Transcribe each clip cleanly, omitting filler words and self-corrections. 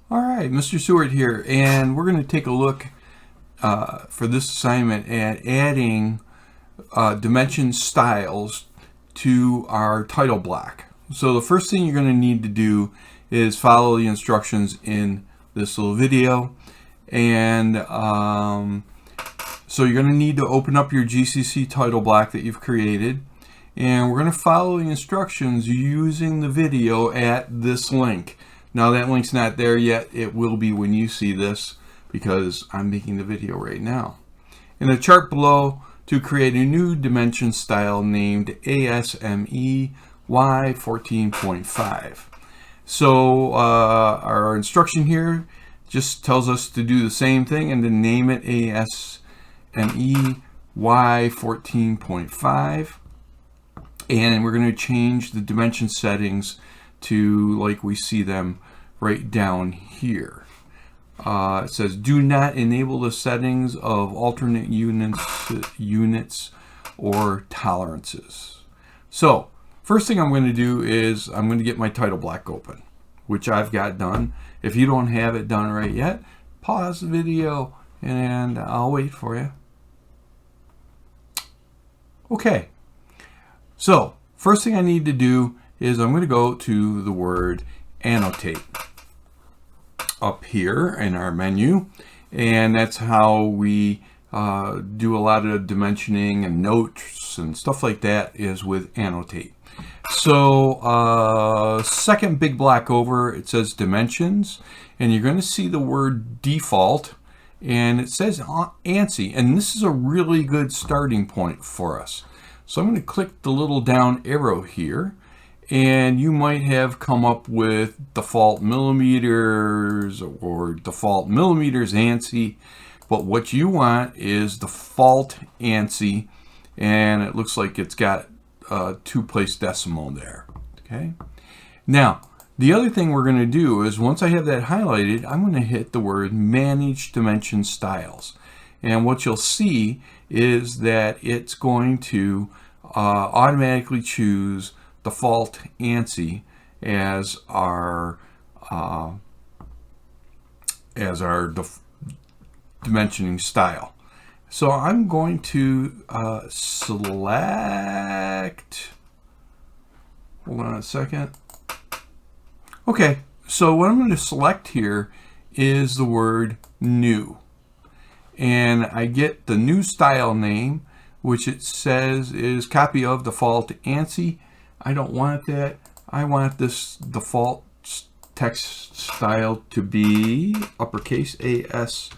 All right, Mr. Seward here, and we're going to take a look for this assignment at adding dimension styles to our title block. So the first thing you're going to need to do is follow the instructions in this little video, and so you're going to need to open up your GCC title block that you've created, and we're going to follow the instructions using the video at this link. Now that link's not there yet. It will be when you see this because I'm making the video right now. In the chart below, to create a new dimension style named ASME Y14.5. So our instruction here just tells us to do the same thing and to name it ASME Y14.5. And we're going to change the dimension settings to like we see them right down here. It says do not enable the settings of alternate units or tolerances. So first thing I'm going to do is I'm going to get my title block open, which I've got done. If you don't have it done right yet, pause the video and I'll wait for you. Okay, so first thing I need to do is I'm going to go to the word annotate up here in our menu, and that's how we do a lot of dimensioning and notes and stuff like that is with annotate. So second big block over, it says dimensions, and you're going to see the word default, and it says ANSI, and this is a really good starting point for us. So I'm going to click the little down arrow here, and you might have come up with default millimeters or default millimeters ANSI, but what you want is default ANSI, and it looks like it's got a 2-place decimal there. Okay. Now the other thing we're going to do is once I have that highlighted, I'm going to hit the word manage dimension styles, and what you'll see is that it's going to automatically choose default ANSI as our dimensioning style. So I'm going to select, hold on a second. Okay, so what I'm going to select here is the word new, and I get the new style name, which it says is copy of default ANSI. I don't want that. I want this default text style to be uppercase ASME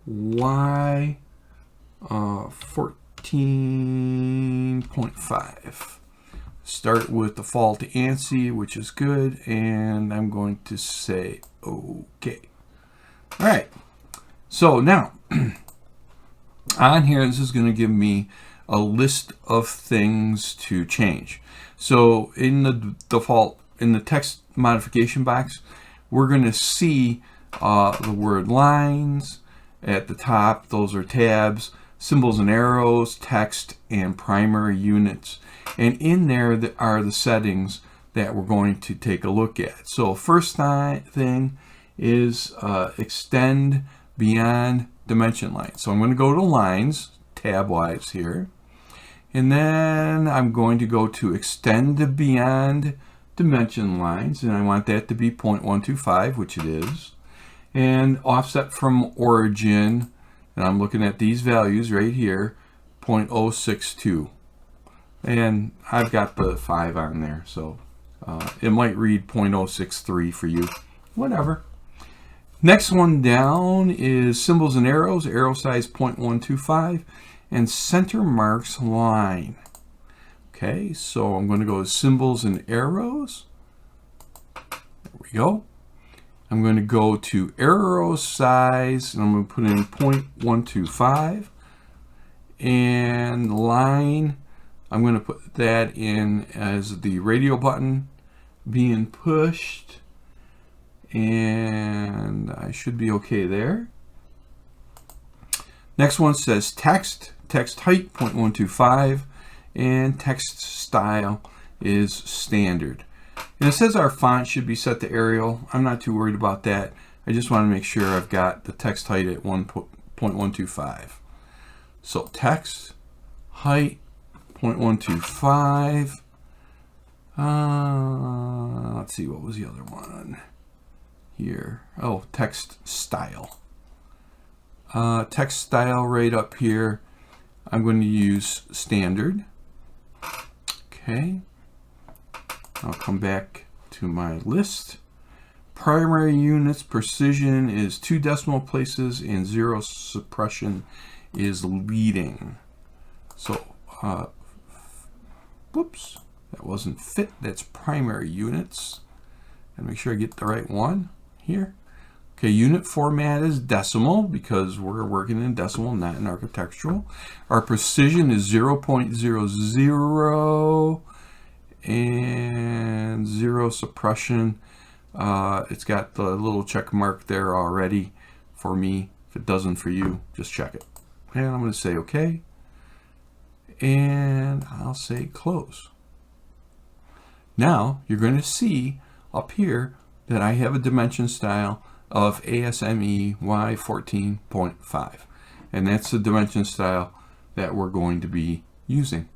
Y 14.5. Start with default ANSI, which is good, and I'm going to say OK. All right. So now on here, this is going to give me a list of things to change. So in the default, in the text modification box, we're going to see the word lines at the top. Those are tabs, symbols and arrows, text, and primary units. And in there are the settings that we're going to take a look at. So first thing is extend beyond dimension lines. So I'm going to go to lines, tab-wise here. And then I'm going to go to extend beyond dimension lines, and I want that to be 0.125, which it is. And offset from origin, and I'm looking at these values right here, 0.062. And I've got the 5 on there, so it might read 0.063 for you, whatever. Next one down is symbols and arrows, arrow size 0.125, and center marks line. Okay, so I'm going to go to symbols and arrows. There we go. I'm going to go to arrow size, and I'm going to put in 0.125. And line, I'm going to put that in as the radio button being pushed. And I should be okay there. Next one says text height 0.125, and text style is standard. And it says our font should be set to Arial. I'm not too worried about that. I just want to make sure I've got the text height at 1.125. So text height 0.125. Let's see, what was the other one here? Oh, text style. Text style right up here. I'm going to use standard. Okay. I'll come back to my list. Primary units precision is 2 decimal places and 0 suppression is leading. So, whoops, that wasn't fit. That's primary units. And make sure I get the right one here. Okay, unit format is decimal because we're working in decimal, not in architectural. Our precision is 0.00 and 0 suppression. It's got the little check mark there already for me. If it doesn't for you, just check it. And I'm going to say OK. And I'll say close. Now you're going to see up here that I have a dimension style of ASME Y14.5. And that's the dimension style that we're going to be using.